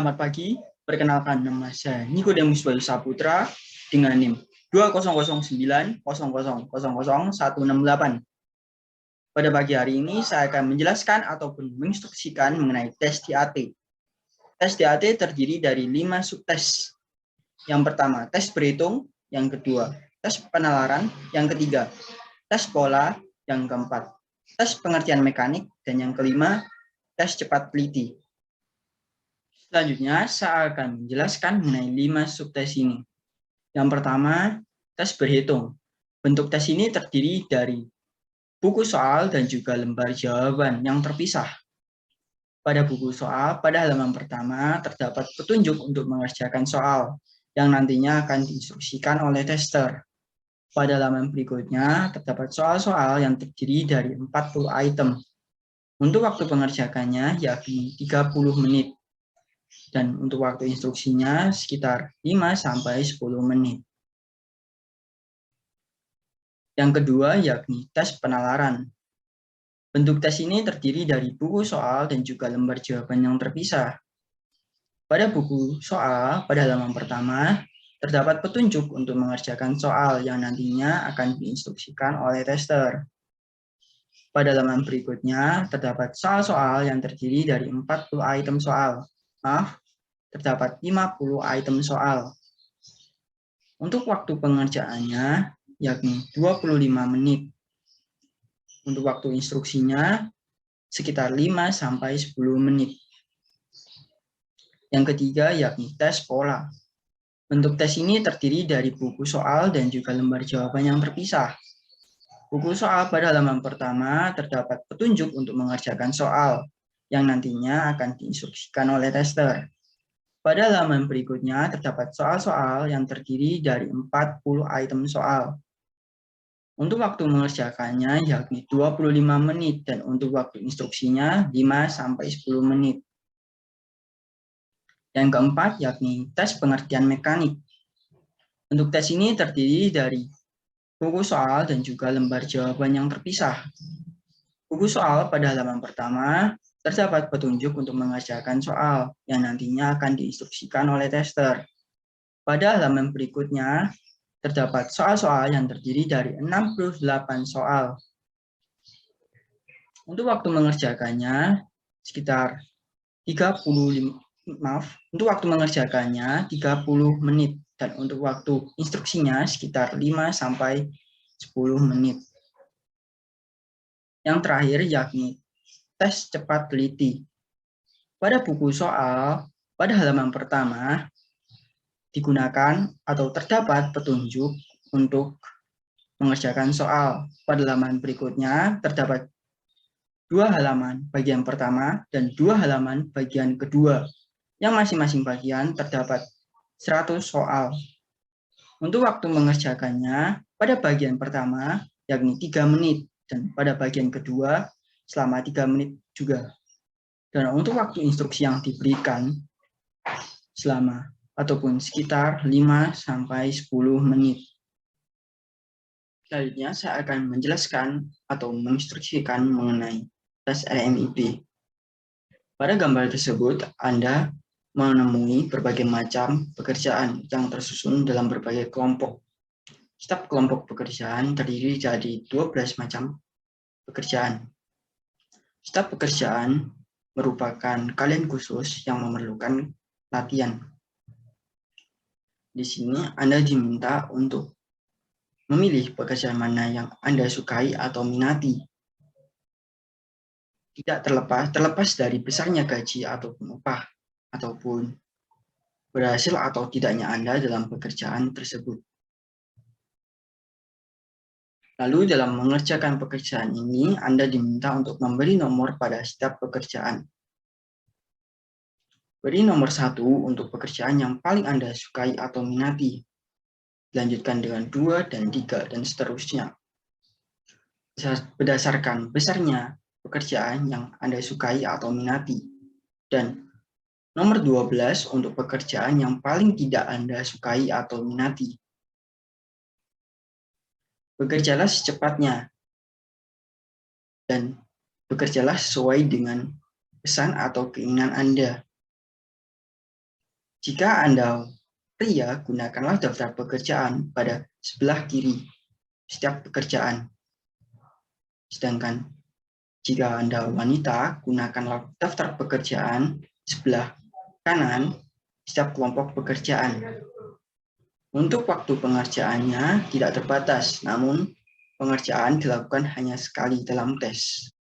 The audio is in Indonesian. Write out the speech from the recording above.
Selamat pagi, perkenalkan nama saya Nikodemus Bayu Saputra dengan NIM 200900000168. Pada pagi hari ini saya akan menjelaskan ataupun menginstruksikan mengenai tes TAT. Tes TAT terdiri dari 5 subtes. Yang pertama, tes berhitung. Yang kedua, tes penalaran. Yang ketiga, tes pola. Yang keempat, tes pengertian mekanik. Dan yang kelima, tes cepat teliti. Selanjutnya, saya akan menjelaskan mengenai 5 subtes ini. Yang pertama, tes berhitung. Bentuk tes ini terdiri dari buku soal dan juga lembar jawaban yang terpisah. Pada buku soal, pada halaman pertama, terdapat petunjuk untuk mengerjakan soal, yang nantinya akan diinstruksikan oleh tester. Pada halaman berikutnya, terdapat soal-soal yang terdiri dari 40 item. Untuk waktu pengerjakannya, yakni 30 menit. Dan untuk waktu instruksinya sekitar 5-10 menit. Yang kedua yakni tes penalaran. Bentuk tes ini terdiri dari buku soal dan juga lembar jawaban yang terpisah. Pada buku soal, pada halaman pertama, terdapat petunjuk untuk mengerjakan soal yang nantinya akan diinstruksikan oleh tester. Pada halaman berikutnya, terdapat soal-soal yang terdiri dari 40 item soal. Terdapat 50 item soal. Untuk waktu pengerjaannya, yakni 25 menit. Untuk waktu instruksinya, sekitar 5-10 menit. Yang ketiga, yakni tes pola. Bentuk tes ini terdiri dari buku soal dan juga lembar jawaban yang terpisah. Buku soal pada halaman pertama terdapat petunjuk untuk mengerjakan soal, yang nantinya akan diinstruksikan oleh tester. Pada halaman berikutnya terdapat soal-soal yang terdiri dari 40 item soal. Untuk waktu mengerjakannya yakni 25 menit dan untuk waktu instruksinya 5-10 menit. Yang keempat yakni tes pengertian mekanik. Untuk tes ini terdiri dari buku soal dan juga lembar jawaban yang terpisah. Buku soal pada halaman pertama terdapat petunjuk untuk mengerjakan soal yang nantinya akan diinstruksikan oleh tester. Pada halaman berikutnya, terdapat soal-soal yang terdiri dari 68 soal. Untuk waktu mengerjakannya, sekitar 30 menit. Dan untuk waktu instruksinya, sekitar 5-10 menit. Yang terakhir, yakni tes cepat teliti. Pada buku soal, pada halaman pertama, digunakan atau terdapat petunjuk untuk mengerjakan soal. Pada halaman berikutnya terdapat 2 halaman bagian pertama dan 2 halaman bagian kedua, yang masing-masing bagian terdapat 100 soal. Untuk waktu mengerjakannya pada bagian pertama yakni 3 menit dan pada bagian kedua selama 3 menit juga. Dan untuk waktu instruksi yang diberikan selama ataupun sekitar 5-10 menit. Selanjutnya saya akan menjelaskan atau menginstruksikan mengenai tes LMIP. Pada gambar tersebut, Anda menemui berbagai macam pekerjaan yang tersusun dalam berbagai kelompok. Setiap kelompok pekerjaan terdiri dari 12 macam pekerjaan. Setiap pekerjaan merupakan kalian khusus yang memerlukan latihan. Di sini Anda diminta untuk memilih pekerjaan mana yang Anda sukai atau minati. Tidak terlepas dari besarnya gaji ataupun upah, ataupun berhasil atau tidaknya Anda dalam pekerjaan tersebut. Lalu dalam mengerjakan pekerjaan ini, Anda diminta untuk memberi nomor pada setiap pekerjaan. Beri nomor 1 untuk pekerjaan yang paling Anda sukai atau minati. Dilanjutkan dengan 2 dan 3 dan seterusnya. Berdasarkan besarnya pekerjaan yang Anda sukai atau minati. Dan nomor 12 untuk pekerjaan yang paling tidak Anda sukai atau minati. Bekerjalah secepatnya dan bekerjalah sesuai dengan pesan atau keinginan Anda. Jika Anda pria, gunakanlah daftar pekerjaan pada sebelah kiri setiap pekerjaan. Sedangkan jika Anda wanita, gunakanlah daftar pekerjaan sebelah kanan setiap kelompok pekerjaan. Untuk waktu pengerjaannya tidak terbatas, namun pengerjaan dilakukan hanya sekali dalam tes.